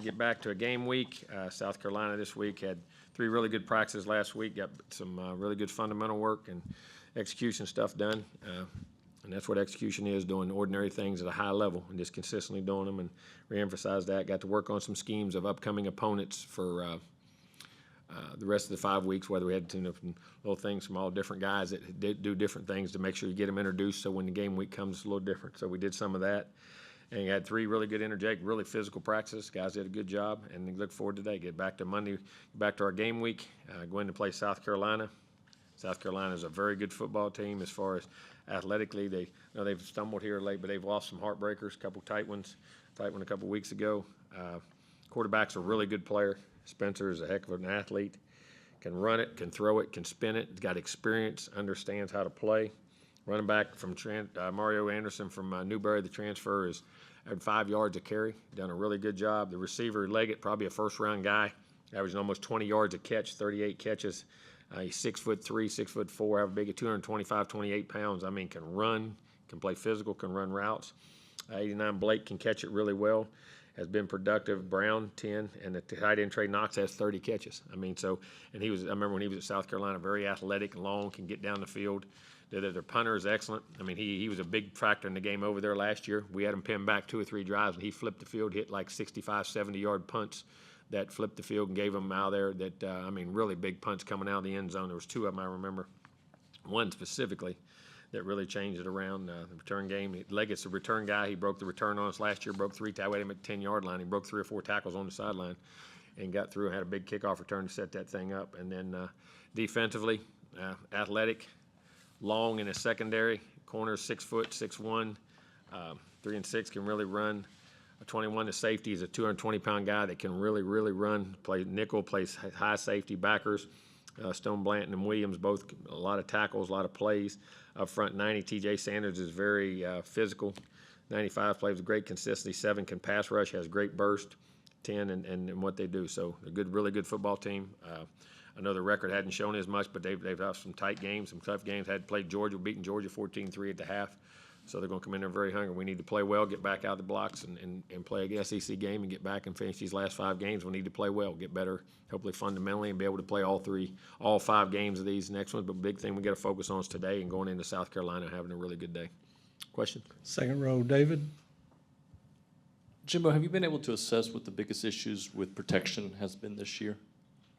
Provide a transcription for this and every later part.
get back to a game week. South Carolina this week had 3 really good practices last week, got some really good fundamental work and execution stuff done. And that's what execution is, doing ordinary things at a high level and just consistently doing them, and reemphasize that. Got to work on some schemes of upcoming opponents for the rest of the 5 weeks, whether we had to tune up little things from all different guys that do different things to make sure you get them introduced, so when the game week comes, it's a little different. So we did some of that. And you had 3 really good really physical practices. Guys did a good job, and we look forward to that. Get back to Monday, back to our game week, going to play South Carolina. South Carolina is a very good football team as far as athletically. They've stumbled here late, but they've lost some heartbreakers, a couple tight ones, a couple weeks ago. Quarterback's a really good player. Spencer is a heck of an athlete. Can run it, can throw it, can spin it. He's got experience, understands how to play. Running back from Mario Anderson from Newberry, the transfer, is at 5 yards a carry. Done a really good job. The receiver, Leggett, probably a first-round guy, averaging almost 20 yards a catch, 38 catches. He's 6'3", 6'4", have a big at 225, 28 pounds. I mean, can run, can play physical, can run routes. 89 Blake can catch it really well. Has been productive. Brown 10, and the tight end Trey Knox has 30 catches. I mean, so, and I remember when he was at South Carolina, very athletic, long, can get down the field. Their punter is excellent. I mean, he was a big factor in the game over there last year. We had him pinned back 2 or 3 drives, and he flipped the field, hit like 65, 70-yard punts that flipped the field and gave them out there that, I mean, really big punts coming out of the end zone. There was 2 of them, I remember. One specifically that really changed it around the return game. Leggett's a return guy. He broke the return on us last year, broke 3 tackles. We had him at the 10-yard line. He broke 3 or 4 tackles on the sideline and got through and had a big kickoff return to set that thing up. And then defensively, athletic, long in his secondary. Corner 6 foot, 6'1", 3 and 6, can really run. A 21 to safety is a 220-pound guy that can really, really run. Play nickel, plays high safety backers. Stone Blanton and Williams, both a lot of tackles, a lot of plays. Up front, 90, T.J. Sanders is very physical. 95 plays with great consistency. 7 can pass rush, has great burst. 10 and what they do. So a good, really good football team. I know the record hadn't shown as much, but they've had some tight games, some tough games. Had played Georgia, beaten Georgia 14-3 at the half. So they're going to come in there very hungry. We need to play well, get back out of the blocks, and play a SEC game and get back and finish these last 5 games. We need to play well, get better, hopefully fundamentally, and be able to play all 5 games of these next ones. But the big thing we got to focus on is today and going into South Carolina having a really good day. Question? Second row, David. Jimbo, have you been able to assess what the biggest issues with protection has been this year?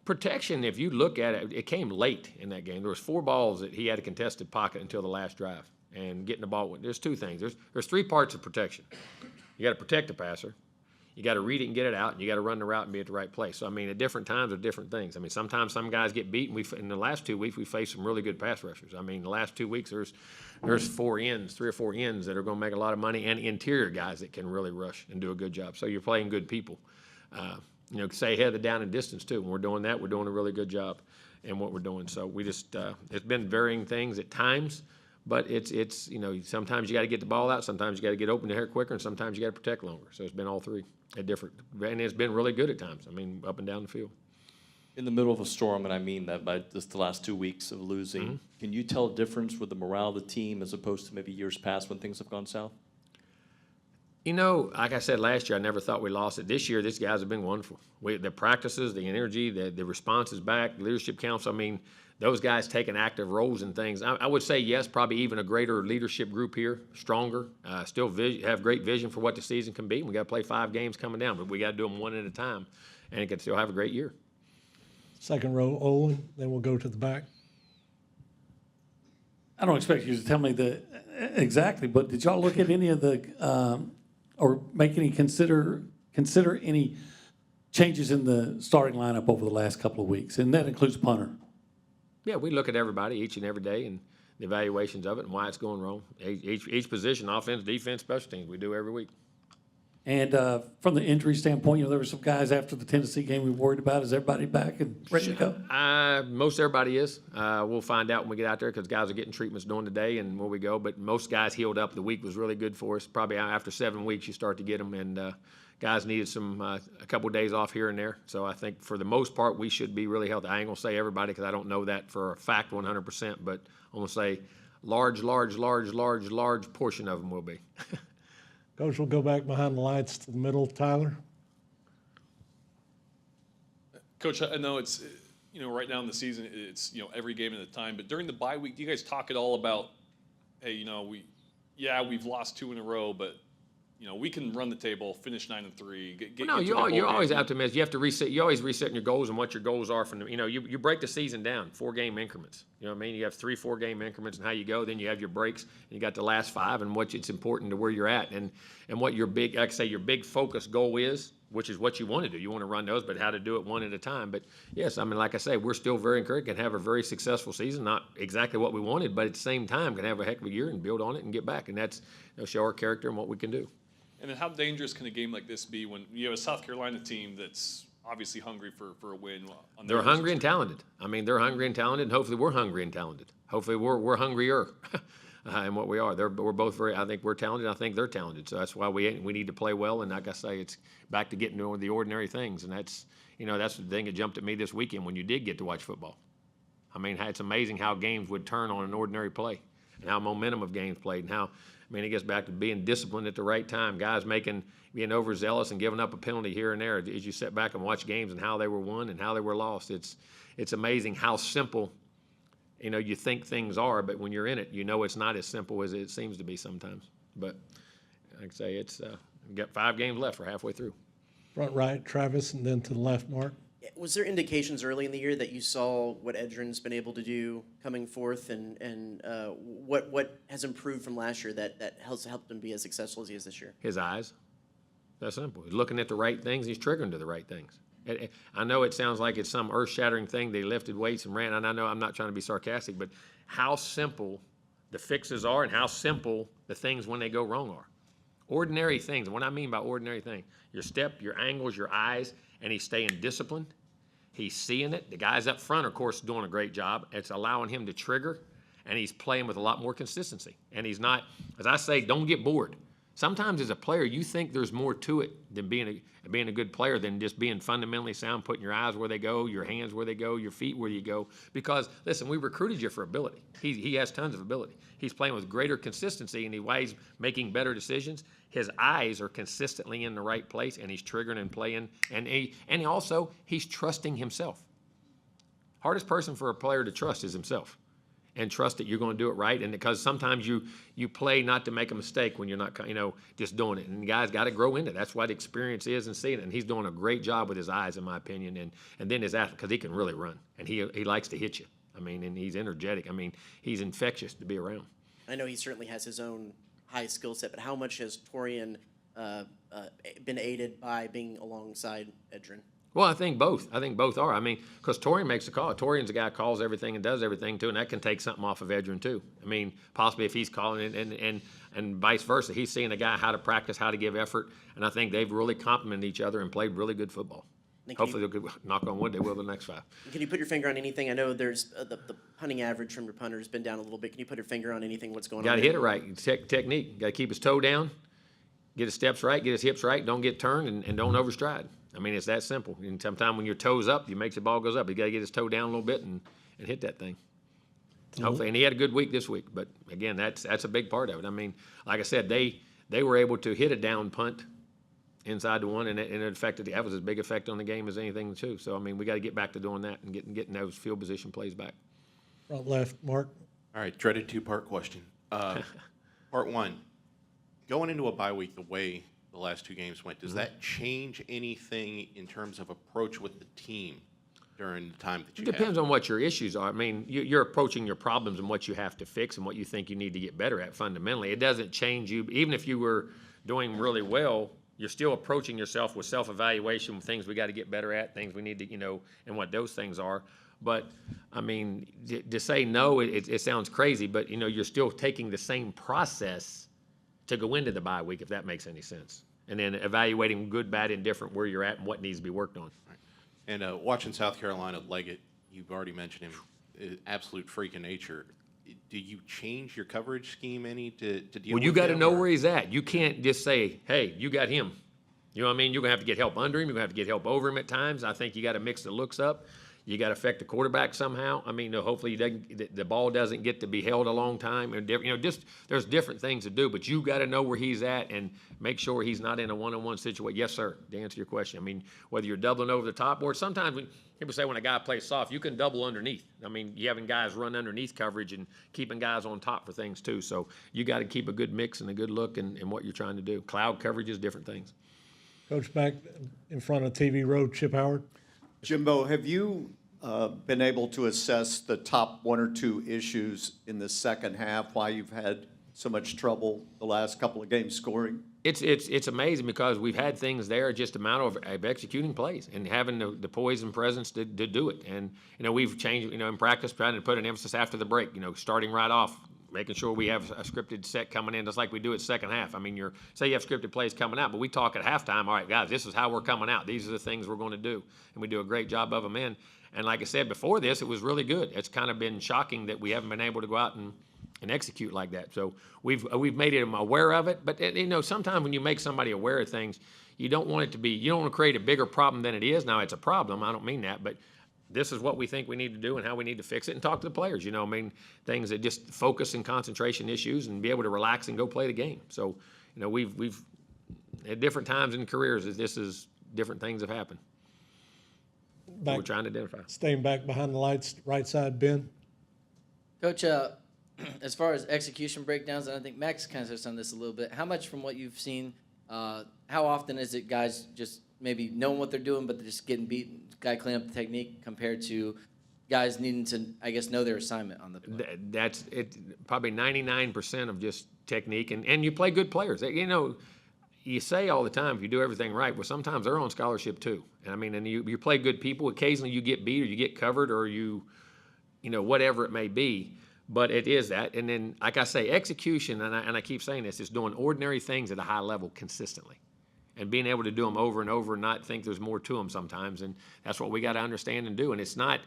Protection, if you look at it, it came late in that game. There was 4 balls that he had a contested pocket until the last drive. And getting the ball, there's 2 things. There's 3 parts of protection. You got to protect the passer, you got to read it and get it out, and you got to run the route and be at the right place. So I mean, at different times are different things. I mean, sometimes some guys get beat, and in the last 2 weeks we faced some really good pass rushers. I mean, the last 2 weeks there's 3 or 4 ends that are going to make a lot of money, and interior guys that can really rush and do a good job. So you're playing good people. Stay ahead of the down and distance too. When we're doing that, we're doing a really good job in what we're doing. So we just it's been varying things at times. But it's sometimes you got to get the ball out, sometimes you got to get open the hair quicker, and sometimes you got to protect longer. So it's been all 3 at different, and it's been really good at times. I mean, up and down the field. In the middle of a storm, and I mean that by just the last 2 weeks of losing, can you tell a difference with the morale of the team as opposed to maybe years past when things have gone south? Like I said last year, I never thought we lost it. This year, these guys have been wonderful. The practices, the energy, the response is back, leadership council. I mean, those guys taking active roles in things. I would say, yes, probably even a greater leadership group here, stronger, still have great vision for what the season can be. We got to play 5 games coming down, but we got to do them one at a time, and it can still have a great year. Second row, Olin. Then we'll go to the back. I don't expect you to tell me exactly, but did y'all look at any of the or make any consider any changes in the starting lineup over the last couple of weeks, and that includes punter? Yeah, we look at everybody each and every day and the evaluations of it and why it's going wrong. Each position, offense, defense, special teams, we do every week. And from the injury standpoint, there were some guys after the Tennessee game we worried about. Is everybody back and ready to go? Most everybody is. We'll find out when we get out there because guys are getting treatments during the day and where we go. But most guys healed up. The week was really good for us. Probably after 7 weeks you start to get them. And guys needed a couple of days off here and there. So I think for the most part we should be really healthy. I ain't going to say everybody because I don't know that for a fact 100%. But I'm going to say large portion of them will be. Coach, we'll go back behind the lights to the middle. Tyler. Coach, I know it's, right now in the season, it's, every game at a time, but during the bye week, do you guys talk at all about, hey, we've lost 2 in a row, but, we can run the table, finish 9-3, No, you're always optimistic. You have to reset. You always resetting your goals and what your goals are from the. You break the season down 4-game increments. You know what I mean? You have 3 4-game increments and how you go. Then you have your breaks and you got the last 5 and it's important to where you're at and what your big, like I say, your big focus goal is, which is what you want to do. You want to run those, but how to do it one at a time. But yes, I mean, like I say, we're still very encouraged. Can have a very successful season. Not exactly what we wanted, but at the same time, can have a heck of a year and build on it and get back. And that's show our character and what we can do. And then how dangerous can a game like this be when you have a South Carolina team that's obviously hungry for a win? They're hungry and talented. I mean, they're hungry and talented, and hopefully we're hungry and talented. Hopefully we're hungrier in what we are. We're both very. I think we're talented. I think they're talented. So that's why we need to play well. And like I say, it's back to getting to the ordinary things. And that's that's the thing that jumped at me this weekend when you did get to watch football. I mean, it's amazing how games would turn on an ordinary play, and how momentum of games played, and how. I mean, it gets back to being disciplined at the right time. Guys being overzealous and giving up a penalty here and there as you sit back and watch games and how they were won and how they were lost. It's amazing how simple, you think things are, but when you're in it, it's not as simple as it seems to be sometimes. But like I say, we've got 5 games left. We're halfway through. Front right, Travis, and then to the left, Mark. Was there indications early in the year that you saw what Edgerrin's been able to do coming forth, and what has improved from last year that has helped him be as successful as he is this year? His eyes. That's simple. He's looking at the right things. He's triggering to the right things. I know it sounds like it's some earth-shattering thing. They lifted weights and ran, and I know I'm not trying to be sarcastic, but how simple the fixes are and how simple the things when they go wrong are. Ordinary things. And what I mean by ordinary thing, your step, your angles, your eyes, and he's staying disciplined. He's seeing it. The guys up front, of course, doing a great job. It's allowing him to trigger, and he's playing with a lot more consistency. And he's not, as I say, don't get bored. Sometimes as a player, you think there's more to it than being a good player than just being fundamentally sound, putting your eyes where they go, your hands where they go, your feet where you go. Because, listen, we recruited you for ability. He has tons of ability. He's playing with greater consistency, and he's making better decisions. His eyes are consistently in the right place, and he's triggering and playing. And he's trusting himself. Hardest person for a player to trust is himself. And trust that you're going to do it right, and because sometimes you play not to make a mistake when you're not just doing it, and the guy's got to grow into it. That's what experience is and seeing it, and he's doing a great job with his eyes, in my opinion, and then his athlete, because he can really run, and he likes to hit you. I mean, and he's energetic. I mean, he's infectious to be around. I know he certainly has his own high skill set, but how much has Torian been aided by being alongside Edgerrin? Well, I think both. I think both are. I mean, because Torian makes the call. Torian's a guy who calls everything and does everything, too, and that can take something off of Edgerrin, too. I mean, possibly if he's calling it and vice versa. He's seeing a guy how to practice, how to give effort, and I think they've really complemented each other and played really good football. Hopefully, they'll knock on wood, they will the next 5. Can you put your finger on anything? I know there's the punting average from your punter has been down a little bit. Can you put your finger on anything, what's going on? Got to hit it right. Technique. Got to keep his toe down, get his steps right, get his hips right, don't get turned, and don't overstride. I mean, it's that simple. And sometimes when your toe's up, you make the ball goes up. You got to get his toe down a little bit and hit that thing. Hopefully, and he had a good week this week. But again, that's a big part of it. I mean, like I said, they were able to hit a down punt inside the one, and it affected. That was as big effect on the game as anything too. So I mean, we got to get back to doing that and getting those field position plays back. Front left, Mark. All right, dreaded 2-part question. Part 1, going into a bye week the way the last 2 games went, does that change anything in terms of approach with the team during the time that you have? It depends on what your issues are. I mean, you're approaching your problems and what you have to fix and what you think you need to get better at fundamentally. It doesn't change you. Even if you were doing really well, you're still approaching yourself with self-evaluation, things we got to get better at, things we need to, and what those things are. But, I mean, to say no, it sounds crazy, but, you're still taking the same process to go into the bye week, if that makes any sense. And then evaluating good, bad, indifferent, where you're at and what needs to be worked on. Right. And watching South Carolina, Leggett, you've already mentioned him, absolute freak of nature. Do you change your coverage scheme any to deal with him? Well, you got to know where he's at. You can't just say, hey, you got him. You know what I mean? You're going to have to get help under him. You're going to have to get help over him at times. I think you got to mix the looks up. You got to affect the quarterback somehow. I mean, hopefully the ball doesn't get to be held a long time. And just there's different things to do, but you got to know where he's at and make sure he's not in a one-on-one situation. Yes, sir. To answer your question, I mean, whether you're doubling over the top or sometimes people say when a guy plays soft, you can double underneath. I mean, you having guys run underneath coverage and keeping guys on top for things too. So you got to keep a good mix and a good look in what you're trying to do. Cloud coverage is different things. Coach, back in front of TV Road, Chip Howard. Jimbo, have you been able to assess the top one or two issues in the second half, why you've had so much trouble the last couple of games scoring? It's amazing because we've had things there, just a matter of executing plays and having the poise and presence to do it. And, we've changed, in practice, trying to put an emphasis after the break, starting right off, making sure we have a scripted set coming in, just like we do at second half. I mean, say you have scripted plays coming out, but we talk at halftime, all right, guys, this is how we're coming out. These are the things we're going to do. And we do a great job of them in. And like I said, before this, it was really good. It's kind of been shocking that we haven't been able to go out and execute like that. So we've made them aware of it. But, sometimes when you make somebody aware of things, you don't want it to be, you don't want to create a bigger problem than it is. Now, it's a problem. I don't mean that. But this is what we think we need to do and how we need to fix it and talk to the players, things that just focus and concentration issues and be able to relax and go play the game. So, we've at different times in careers, different things have happened. Back, We're trying to identify. staying back behind the lights, right side, Ben. Coach, as far as execution breakdowns, and I think Max kind of touched on this a little bit, how much from what you've seen, how often is it guys just maybe knowing what they're doing but they're just getting beaten, guy clean up the technique compared to guys needing to, I guess, know their assignment on the play? That's it. Probably 99% of just technique, and you play good players. You say all the time if you do everything right, well, sometimes they're on scholarship too. And I mean, and you play good people. Occasionally you get beat or you get covered or whatever it may be. But it is that. And then, like I say, execution, and I keep saying this, is doing ordinary things at a high level consistently. And being able to do them over and over and not think there's more to them sometimes. And that's what we got to understand and do. And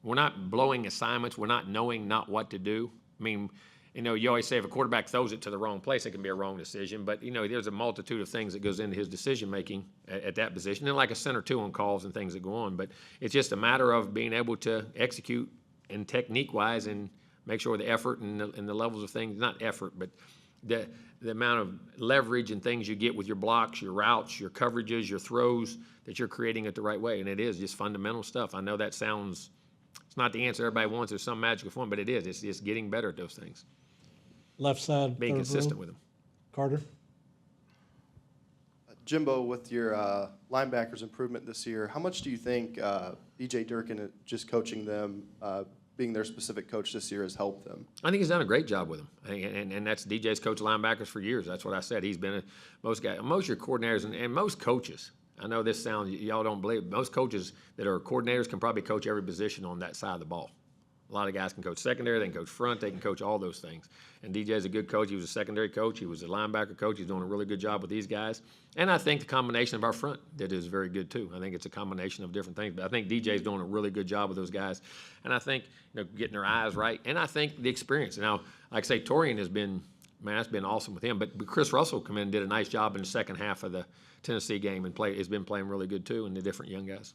we're not blowing assignments. We're not knowing not what to do. I mean, you always say if a quarterback throws it to the wrong place, it can be a wrong decision. But, there's a multitude of things that goes into his decision-making at that position. And like a center, too, on calls and things that go on. But it's just a matter of being able to execute and technique-wise and make sure the effort and the levels of things, not effort, but the amount of leverage and things you get with your blocks, your routes, your coverages, your throws, that you're creating it the right way. And it is just fundamental stuff. I know that sounds, it's not the answer everybody wants. There's some magical form, but it is. It's just getting better at those things. Left side, Being third consistent row. with them. Carter. Jimbo, with your linebackers improvement this year, how much do you think DJ Durkin just coaching them, being their specific coach this year, has helped them? I think he's done a great job with them. And that's DJ's coached linebackers for years. That's what I said. He's been most of your coordinators and most coaches. I know this sounds, y'all don't believe, most coaches that are coordinators can probably coach every position on that side of the ball. A lot of guys can coach secondary, they can coach front, they can coach all those things. And DJ's a good coach. He was a secondary coach. He was a linebacker coach. He's doing a really good job with these guys. And I think the combination of our front that is very good too. I think it's a combination of different things. But I think DJ's doing a really good job with those guys. And I think getting their eyes right. And I think the experience. Now, like I say, Torian has been, man, that's been awesome with him. But Chris Russell come in and did a nice job in the second half of the Tennessee game and has been playing really good too, and the different young guys.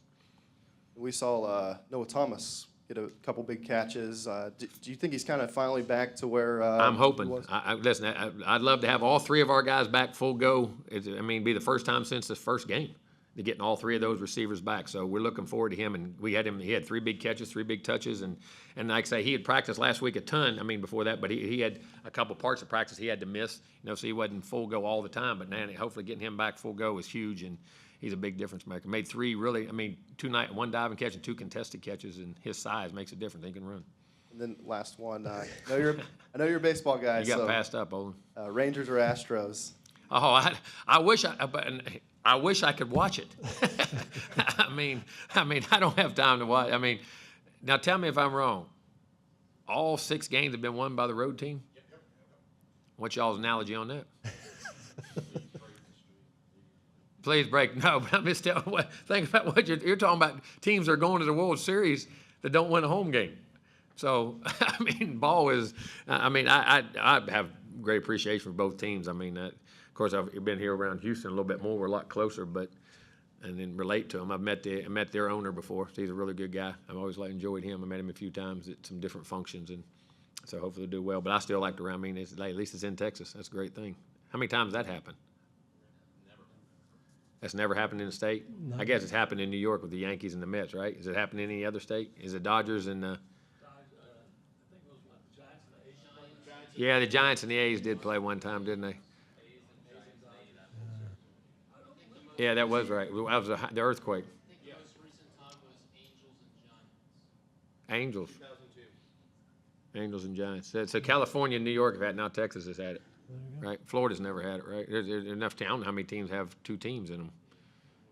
We saw Noah Thomas get a couple big catches. Do you think he's kind of finally back to where I'm he hoping. was? Listen, I'd love to have all three of our guys back full go. Be the first time since the first game to getting all three of those receivers back. So we're looking forward to him. And we had him. He had 3 big catches, 3 big touches, and like I say, he had practiced last week a ton. Before that, but he had a couple parts of practice he had to miss. So he wasn't full go all the time. But now, hopefully, getting him back full go is huge, and he's a big difference maker. Made 3 really, 1 diving catch and 2 contested catches, and his size makes a difference. He can run. And then last one, I know you're a baseball guy. You got passed up, Olin. Rangers or Astros? Oh, I wish I could watch it. I don't have time to watch. Now tell me if I'm wrong. All 6 games have been won by the road team? What's y'all's analogy on that? Please break. No, but I'm just telling you think about what you're talking about. Teams are going to the World Series that don't win a home game. So, ball is, I have great appreciation for both teams. Of course, I've been here around Houston a little bit more. We're a lot closer, but and then relate to them. I met their owner before. He's a really good guy. I've always enjoyed him. I met him a few times at some different functions, and so hopefully they'll do well. But I still like to run. I mean, at least it's in Texas. That's a great thing. How many times has that happened? That's never happened in the state? I guess it's happened in New York with the Yankees and the Mets, right? Has it happened in any other state? Is it Dodgers and yeah, the Giants and the A's did play one time, didn't they? Yeah, that was right. That was the earthquake. Angels. Angels and Giants. So California and New York have had it. Now Texas has had it. Right? Florida's never had it, right? There's enough town. I don't know how many teams have 2 teams in them.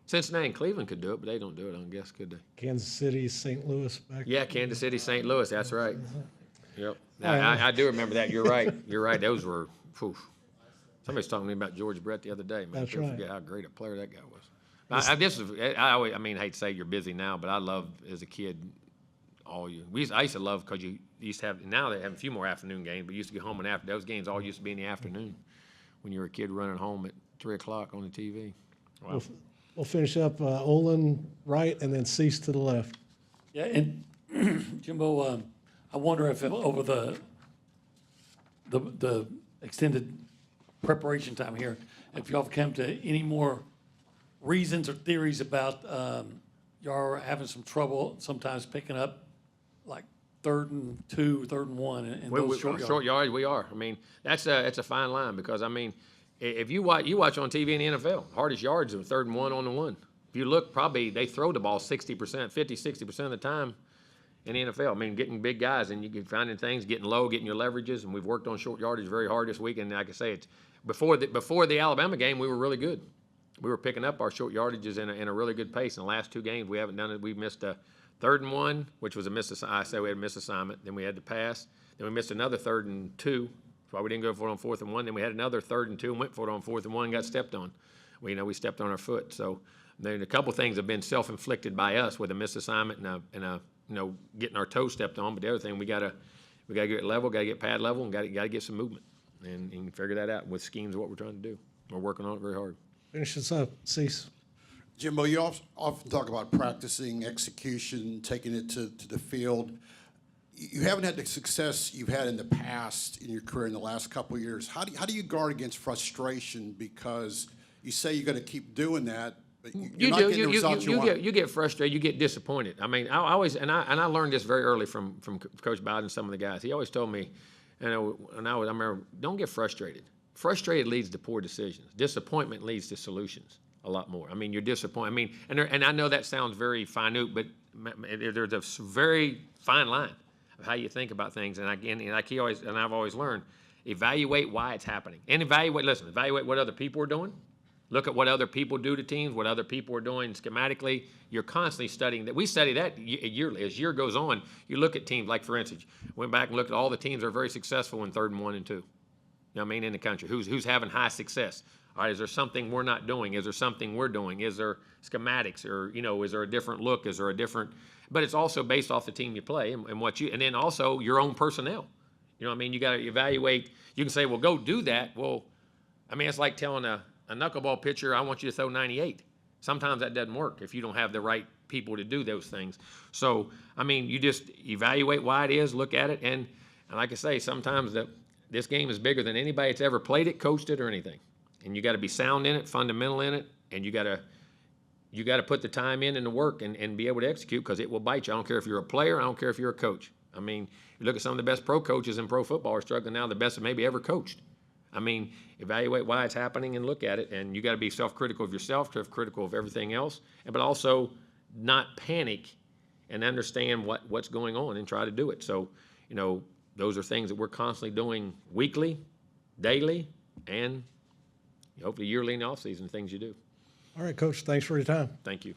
Cincinnati and Cleveland could do it, but they don't do it, I don't guess, could they? Kansas City, St. Louis back. Yeah, Kansas City, St. Louis, that's right. Yep. I do remember that. You're right. You're right. Those were, phew. Somebody's talking to me about George Brett the other day. Man, That's I right. forget how great a player that guy was. I mean, I hate to say you're busy now, but I loved as a kid I used to love because you used to have, now they have a few more afternoon games, but you used to get home and after those games all used to be in the afternoon when you were a kid running home at 3 o'clock on the TV. Wow. We'll finish up Olin right and then Cease to the left. Yeah, and Jimbo, I wonder if over the extended preparation time here, if y'all have come to any more reasons or theories about y'all are having some trouble sometimes picking up like 3rd and 2, 3rd and 1 in those short yards. We are. I mean, it's a fine line because I mean, if you watch on TV in the NFL, hardest yards are 3rd and 1 on the 1. If you look, probably they throw the ball 60% of the time in the NFL. I mean, getting big guys and you can finding things, getting low, getting your leverages, and we've worked on short yardage very hard this week. And like I say, it's before the Alabama game, we were really good. We were picking up our short yardages in a really good pace. In the last 2 games, we haven't done it. We missed a 3rd and 1, which was a missed. I say we had a missed assignment. Then we had to pass. Then we missed another 3rd and 2. That's why we didn't go for it on 4th and 1. Then we had another 3rd and 2 and went for it on 4th and 1 and got stepped on. We stepped on our foot. So then a couple things have been self-inflicted by us with a missed assignment and a getting our toes stepped on. But the other thing, we gotta get level, gotta get pad level, and gotta get some movement and figure that out with schemes of what we're trying to do. We're working on it very hard. Finish us up, Cease. Jimbo, you often talk about practicing execution, taking it to the field. You haven't had the success you've had in the past in your career in the last couple of years. How do you guard against frustration? Because you say you're going to keep doing that, but you're not getting the results you want. You get frustrated. You get disappointed. I mean, I always and I learned this very early from Coach Biden and some of the guys. He always told me, I remember, don't get frustrated. Frustrated leads to poor decisions. Disappointment leads to solutions a lot more. I mean, you're disappointed. I mean, and I know that sounds very minute, but there's a very fine line of how you think about things. And again, I've always learned, evaluate why it's happening. And evaluate what other people are doing. Look at what other people do to teams, what other people are doing schematically. You're constantly studying that. We study that yearly. As year goes on, you look at teams, like for instance, went back and looked at all the teams that are very successful in 3rd and 1 and 2. You know what I mean, in the country. Who's having high success? All right, is there something we're not doing? Is there something we're doing? Is there schematics or, is there a different look? Is there a different, but it's also based off the team you play and then also your own personnel. You know what I mean? You got to evaluate. You can say, well, go do that. Well, I mean, it's like telling a knuckleball pitcher, I want you to throw 98. Sometimes that doesn't work if you don't have the right people to do those things. So, I mean, you just evaluate why it is, look at it, and like I say, sometimes this game is bigger than anybody that's ever played it, coached it, or anything. And you got to be sound in it, fundamental in it, and you got to put the time in and the work and be able to execute because it will bite you. I don't care if you're a player. I don't care if you're a coach. I mean, you look at some of the best pro coaches in pro football are struggling now, the best that maybe ever coached. I mean, evaluate why it's happening and look at it, and you got to be self-critical of yourself, self-critical of everything else, but also not panic and understand what's going on and try to do it. So, those are things that we're constantly doing weekly, daily, and hopefully yearly in the offseason, things you do. All right, Coach, thanks for your time. Thank you.